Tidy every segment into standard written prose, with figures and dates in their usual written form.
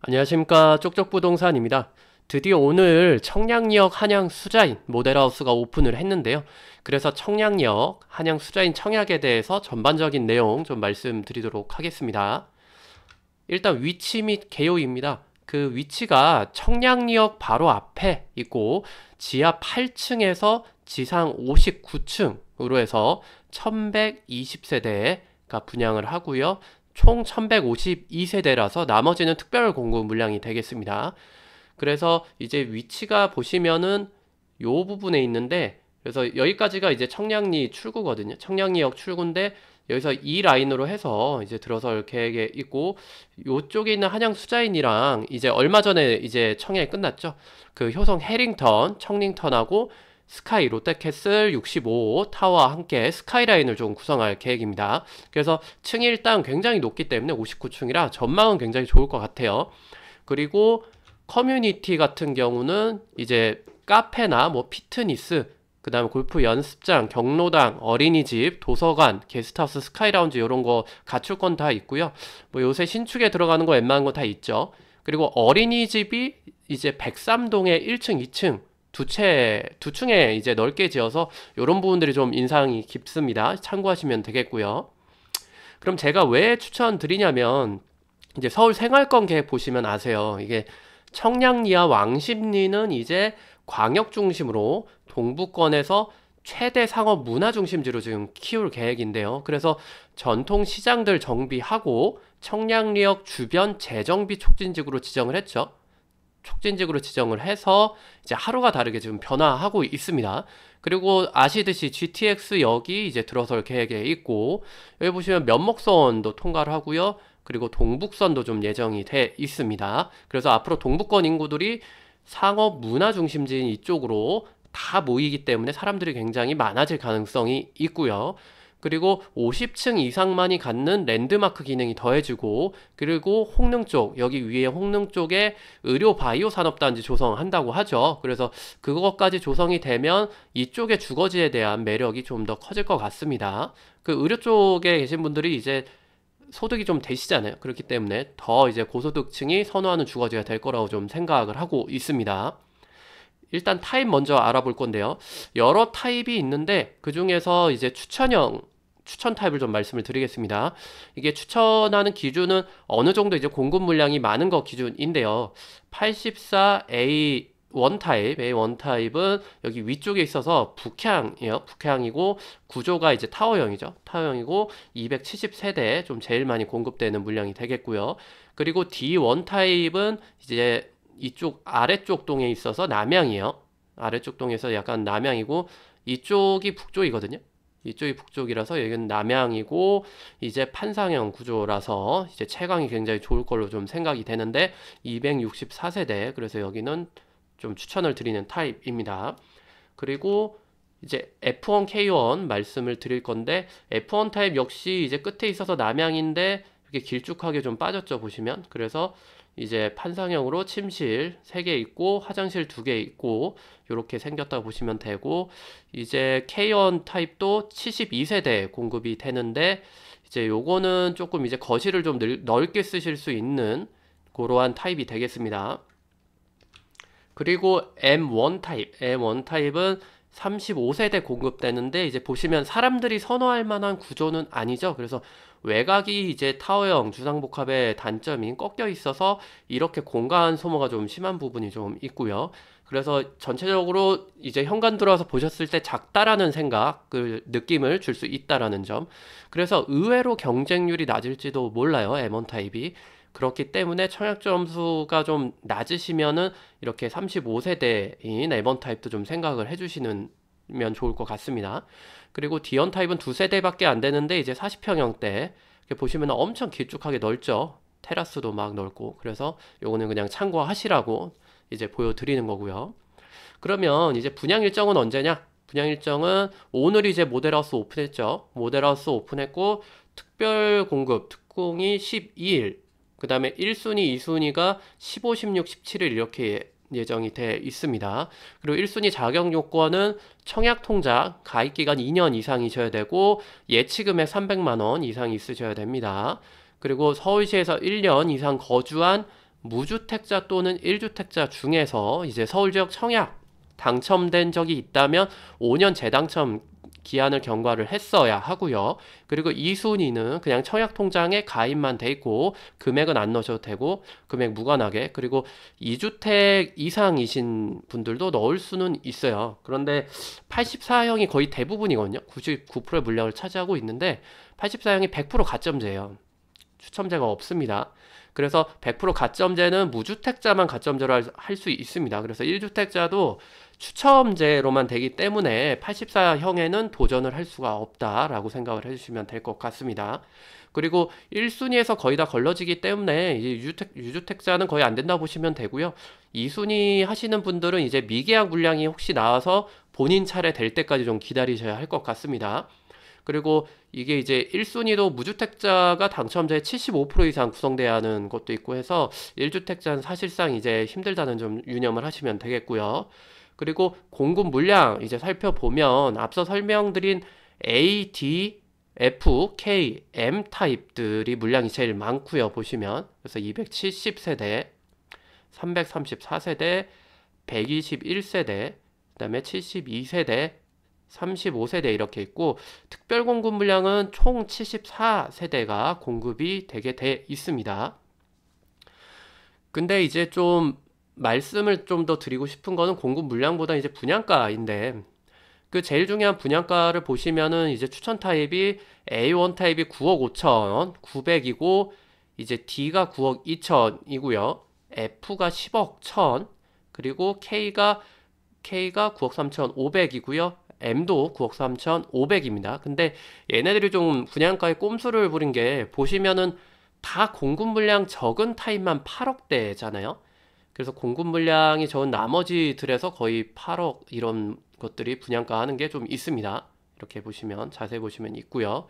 안녕하십니까, 쪽쪽부동산입니다. 드디어 오늘 청량리역 한양 수자인 모델하우스가 오픈을 했는데요. 그래서 청량리역 한양 수자인 청약에 대해서 전반적인 내용 좀 말씀드리도록 하겠습니다. 일단 위치 및 개요입니다. 그 위치가 청량리역 바로 앞에 있고 지하 8층에서 지상 59층으로 해서 1120세대가 분양을 하고요. 총 1152세대라서 나머지는 특별 공급 물량이 되겠습니다. 그래서 이제 위치가 보시면은 요 부분에 있는데, 그래서 여기까지가 이제 청량리 출구거든요. 청량리역 출구인데 여기서 이 라인으로 해서 이제 들어설 계획에 있고, 요쪽에 있는 한양 수자인이랑 이제 얼마 전에 이제 청약이 끝났죠. 그 효성 해링턴, 청링턴하고 스카이 롯데캐슬 65 타워와 함께 스카이라인을 좀 구성할 계획입니다. 그래서 층이 일단 굉장히 높기 때문에 59층이라 전망은 굉장히 좋을 것 같아요. 그리고 커뮤니티 같은 경우는 이제 카페나 뭐 피트니스, 그 다음에 골프 연습장, 경로당, 어린이집, 도서관, 게스트하우스, 스카이라운지 이런 거 갖출 건 다 있고요. 뭐 요새 신축에 들어가는 거 웬만한 거 다 있죠. 그리고 어린이집이 이제 103동에 1층, 2층 두 층에 이제 넓게 지어서 이런 부분들이 좀 인상이 깊습니다. 참고하시면 되겠고요. 그럼 제가 왜 추천드리냐면, 이제 서울 생활권 계획 보시면 아세요. 이게 청량리와 왕십리는 이제 광역 중심으로 동부권에서 최대 상업 문화 중심지로 지금 키울 계획인데요. 그래서 전통 시장들 정비하고 청량리역 주변 재정비 촉진지구로 지정을 했죠. 촉진지구로 지정을 해서 이제 하루가 다르게 지금 변화하고 있습니다. 그리고 아시듯이 GTX역이 이제 들어설 계획에 있고, 여기 보시면 면목선도 통과를 하고요. 그리고 동북선도 좀 예정이 돼 있습니다. 그래서 앞으로 동북권 인구들이 상업 문화 중심지인 이쪽으로 다 모이기 때문에 사람들이 굉장히 많아질 가능성이 있고요. 그리고 50층 이상만이 갖는 랜드마크 기능이 더해지고, 그리고 홍릉 쪽, 여기 위에 홍릉 쪽에 의료 바이오 산업단지 조성한다고 하죠. 그래서 그것까지 조성이 되면 이쪽의 주거지에 대한 매력이 좀 더 커질 것 같습니다. 그 의료 쪽에 계신 분들이 이제 소득이 좀 되시잖아요. 그렇기 때문에 더 이제 고소득층이 선호하는 주거지가 될 거라고 좀 생각을 하고 있습니다. 일단 타입 먼저 알아볼 건데요. 여러 타입이 있는데 그 중에서 이제 추천 타입을 좀 말씀을 드리겠습니다. 이게 추천하는 기준은 어느 정도 이제 공급 물량이 많은 거 기준인데요. 84A 원 타입, A1 타입은 여기 위쪽에 있어서 북향이에요. 북향이고 구조가 이제 타워형이죠. 타워형이고 270세대 좀 제일 많이 공급되는 물량이 되겠고요. 그리고 D1 타입은 이제 이쪽 아래쪽 동에 있어서 남향이에요. 아래쪽 동에서 약간 남향이고 이쪽이 북쪽이거든요. 이쪽이 북쪽이라서 여기는 남향이고 이제 판상형 구조라서 이제 채광이 굉장히 좋을 걸로 좀 생각이 되는데 264세대, 그래서 여기는 좀 추천을 드리는 타입입니다. 그리고 이제 F1, K1 말씀을 드릴 건데, F1 타입 역시 이제 끝에 있어서 남향인데 이렇게 길쭉하게 좀 빠졌죠, 보시면. 그래서 이제 판상형으로 침실 3개 있고 화장실 2개 있고 이렇게 생겼다고 보시면 되고, 이제 K1 타입도 72세대 공급이 되는데 이제 요거는 조금 이제 거실을 좀 넓게 쓰실 수 있는 그러한 타입이 되겠습니다. 그리고 M1 타입은 35세대 공급되는데 이제 보시면 사람들이 선호할 만한 구조는 아니죠. 그래서 외곽이 이제 타워형 주상복합의 단점인 꺾여 있어서 이렇게 공간 소모가 좀 심한 부분이 좀 있고요. 그래서 전체적으로 이제 현관 들어와서 보셨을 때 작다라는 생각을 느낌을 줄 수 있다라는 점. 그래서 의외로 경쟁률이 낮을지도 몰라요, M1 타입이. 그렇기 때문에 청약 점수가 좀 낮으시면은 이렇게 35세대인 M1 타입도 좀 생각을 해주시면 좋을 것 같습니다. 그리고 D1 타입은 2세대밖에 안 되는데 이제 40평형대 보시면 엄청 길쭉하게 넓죠. 테라스도 막 넓고. 그래서 요거는 그냥 참고하시라고 이제 보여드리는 거고요. 그러면 이제 분양 일정은 언제냐? 분양 일정은 오늘 이제 모델하우스 오픈했죠. 모델하우스 오픈했고 특별 공급 특공이 12일, 그 다음에 1순위, 2순위가 15, 16, 17일 이렇게 예정이 돼 있습니다. 그리고 1순위 자격 요건은 청약통장 가입기간 2년 이상이셔야 되고 예치금액 300만원 이상 있으셔야 됩니다. 그리고 서울시에서 1년 이상 거주한 무주택자 또는 1주택자 중에서 이제 서울지역 청약 당첨된 적이 있다면 5년 재당첨 기한을 경과를 했어야 하고요. 그리고 2순위는 그냥 청약 통장에 가입만 돼 있고 금액은 안 넣으셔도 되고 금액 무관하게, 그리고 2주택 이상이신 분들도 넣을 수는 있어요. 그런데 84형이 거의 대부분이거든요. 99%의 물량을 차지하고 있는데 84형이 100% 가점제예요. 추첨제가 없습니다. 그래서 100% 가점제는 무주택자만 가점제로 할 수 있습니다. 그래서 1주택자도 추첨제로만 되기 때문에 84형에는 도전을 할 수가 없다라고 생각을 해주시면 될 것 같습니다. 그리고 1순위에서 거의 다 걸러지기 때문에 이제 유주택자는 거의 안 된다 보시면 되고요. 2순위 하시는 분들은 이제 미계약 물량이 혹시 나와서 본인 차례 될 때까지 좀 기다리셔야 할 것 같습니다. 그리고 이게 이제 1순위도 무주택자가 당첨자의 75% 이상 구성돼야 하는 것도 있고 해서 1주택자는 사실상 이제 힘들다는 점 유념을 하시면 되겠고요. 그리고 공급 물량 이제 살펴보면 앞서 설명드린 A, D, F, K, M 타입들이 물량이 제일 많고요. 보시면 그래서 270세대, 334세대, 121세대, 그 다음에 72세대, 35세대 이렇게 있고 특별 공급 물량은 총 74세대가 공급이 되게 돼 있습니다. 근데 이제 좀 말씀을 좀 더 드리고 싶은 거는 공급 물량보다 이제 분양가인데, 그 제일 중요한 분양가를 보시면은 이제 추천 타입이 A1 타입이 9억 5천 900이고 이제 D가 9억 2천이고요. F가 10억 1천, 그리고 K가 9억 3천 5백이고요. M도 9억 3천 5백입니다. 근데 얘네들이 좀 분양가에 꼼수를 부린 게 보시면은 다 공급 물량 적은 타입만 8억대잖아요. 그래서 공급 물량이 적은 나머지들에서 거의 8억 이런 것들이 분양가 하는 게 좀 있습니다. 이렇게 보시면 자세히 보시면 있고요.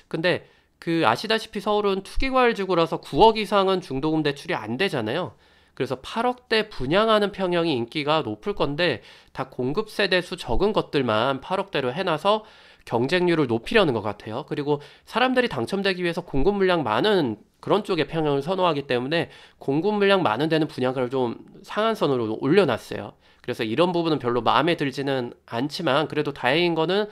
근데 그 아시다시피 서울은 투기과열지구라서 9억 이상은 중도금 대출이 안 되잖아요. 그래서 8억대 분양하는 평형이 인기가 높을 건데 다 공급 세대수 적은 것들만 8억대로 해놔서 경쟁률을 높이려는 것 같아요. 그리고 사람들이 당첨되기 위해서 공급 물량 많은 그런 쪽의 평형을 선호하기 때문에 공급 물량 많은 데는 분양가를 좀 상한선으로 올려놨어요. 그래서 이런 부분은 별로 마음에 들지는 않지만 그래도 다행인 거는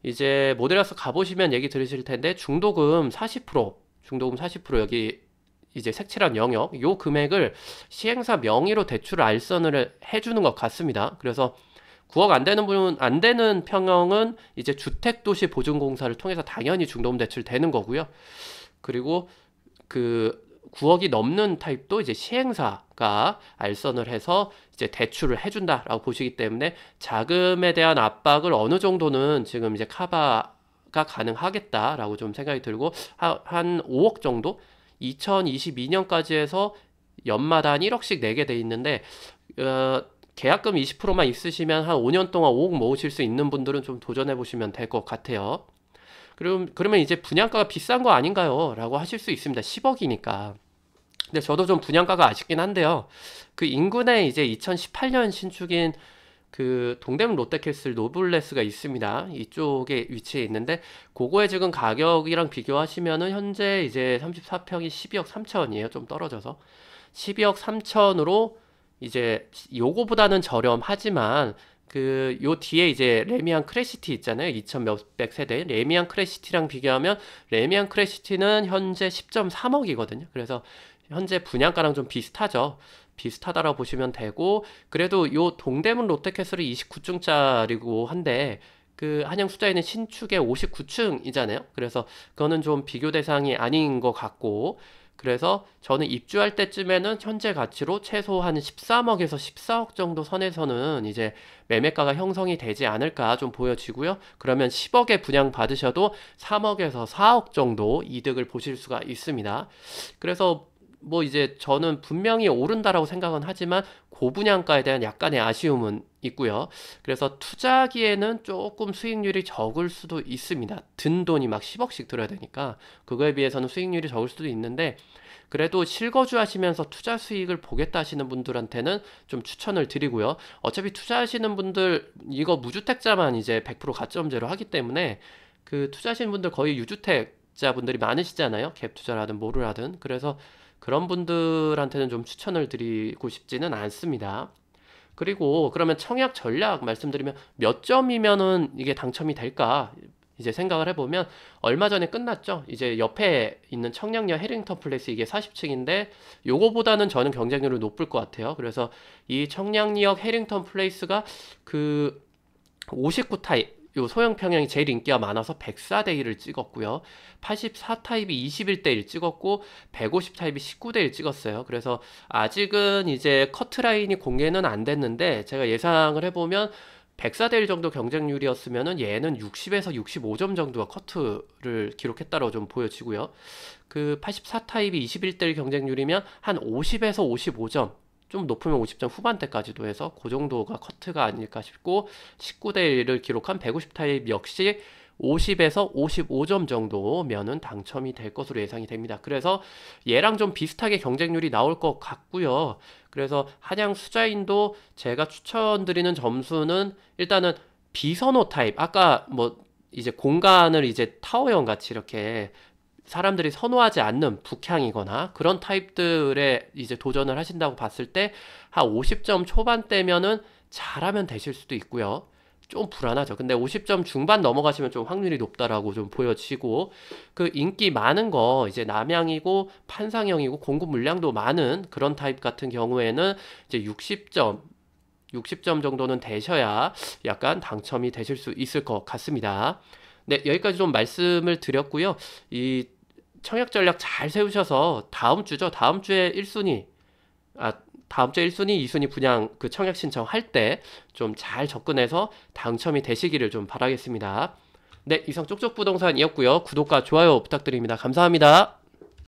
이제 모델하우스 가보시면 얘기 들으실 텐데 중도금 40%, 중도금 40% 여기 이제 색칠한 영역, 요 금액을 시행사 명의로 대출을 알선을 해주는 것 같습니다. 그래서 9억 안 되는 평형은 이제 주택도시보증공사를 통해서 당연히 중도금 대출 되는 거고요. 그리고 그 9억이 넘는 타입도 이제 시행사가 알선을 해서 이제 대출을 해준다라고 보시기 때문에 자금에 대한 압박을 어느 정도는 지금 이제 커버가 가능하겠다라고 좀 생각이 들고 한 5억 정도 2022년까지 해서 연마다 한 1억씩 내게 돼 있는데 계약금 20%만 있으시면 한 5년 동안 5억 모으실 수 있는 분들은 좀 도전해 보시면 될 것 같아요. 그러면 이제 분양가가 비싼 거 아닌가요? 라고 하실 수 있습니다. 10억이니까. 근데 저도 좀 분양가가 아쉽긴 한데요. 그 인근에 이제 2018년 신축인 그 동대문 롯데캐슬 노블레스가 있습니다. 이쪽에 위치해 있는데 그거에 지금 가격이랑 비교하시면은 현재 이제 34평이 12억 3천이에요. 좀 떨어져서 12억 3천으로 이제 요거보다는 저렴하지만 그 요 뒤에 이제 레미안 크레시티 있잖아요. 2천 몇백 세대 레미안 크레시티랑 비교하면 레미안 크레시티는 현재 10.3억이거든요. 그래서 현재 분양가랑 좀 비슷하죠. 비슷하다라고 보시면 되고 그래도 요 동대문 롯데캐슬이 29층짜리고 한데 그 한양 수자에는 신축의 59층이잖아요. 그래서 그거는 좀 비교 대상이 아닌 것 같고 그래서 저는 입주할 때쯤에는 현재 가치로 최소 한 13억에서 14억 정도 선에서는 이제 매매가가 형성이 되지 않을까 좀 보여지고요. 그러면 10억에 분양 받으셔도 3억에서 4억 정도 이득을 보실 수가 있습니다. 그래서 뭐 이제 저는 분명히 오른다라고 생각은 하지만 고분양가에 대한 약간의 아쉬움은 있고요. 그래서 투자하기에는 조금 수익률이 적을 수도 있습니다. 든 돈이 막 10억씩 들어야 되니까 그거에 비해서는 수익률이 적을 수도 있는데 그래도 실거주 하시면서 투자 수익을 보겠다 하시는 분들한테는 좀 추천을 드리고요. 어차피 투자하시는 분들 이거 무주택자만 이제 100% 가점제로 하기 때문에 그 투자하시는 분들 거의 유주택자분들이 많으시잖아요. 갭 투자라든 뭐를 하든. 그래서 그런 분들한테는 좀 추천을 드리고 싶지는 않습니다. 그리고 그러면 청약 전략 말씀드리면 몇 점이면은 이게 당첨이 될까? 이제 생각을 해보면 얼마 전에 끝났죠. 이제 옆에 있는 청량리역 해링턴 플레이스 이게 40층인데 요거보다는 저는 경쟁률이 높을 것 같아요. 그래서 이 청량리역 해링턴 플레이스가 그 59 타입 요 소형 평형이 제일 인기가 많아서 104대 1을 찍었고요. 84 타입이 21대 1 찍었고 150 타입이 19대 1 찍었어요. 그래서 아직은 이제 커트라인이 공개는 안 됐는데 제가 예상을 해보면 104대 1 정도 경쟁률이었으면은 얘는 60에서 65점 정도가 커트를 기록했다고 좀 보여지고요. 그 84 타입이 21대 1 경쟁률이면 한 50에서 55점 좀 높으면 50점 후반대까지도 해서 그 정도가 커트가 아닐까 싶고 19대 1을 기록한 150 타입 역시 50에서 55점 정도면은 당첨이 될 것으로 예상이 됩니다. 그래서 얘랑 좀 비슷하게 경쟁률이 나올 것 같고요. 그래서 한양 수자인도 제가 추천드리는 점수는 일단은 비선호 타입 아까 뭐 이제 공간을 이제 타워형 같이 이렇게 사람들이 선호하지 않는 북향이거나 그런 타입들에 이제 도전을 하신다고 봤을 때 한 50점 초반대면은 잘하면 되실 수도 있고요. 좀 불안하죠. 근데 50점 중반 넘어가시면 좀 확률이 높다라고 좀 보여지고 그 인기 많은 거 이제 남향이고 판상형이고 공급 물량도 많은 그런 타입 같은 경우에는 이제 60점 정도는 되셔야 약간 당첨이 되실 수 있을 것 같습니다. 네, 여기까지 좀 말씀을 드렸고요. 이 청약 전략 잘 세우셔서 다음 주죠. 다음 주에 1순위, 2순위 분양 그 청약 신청할 때 좀 잘 접근해서 당첨이 되시기를 좀 바라겠습니다. 네, 이상 쪽쪽부동산이었고요. 구독과 좋아요 부탁드립니다. 감사합니다.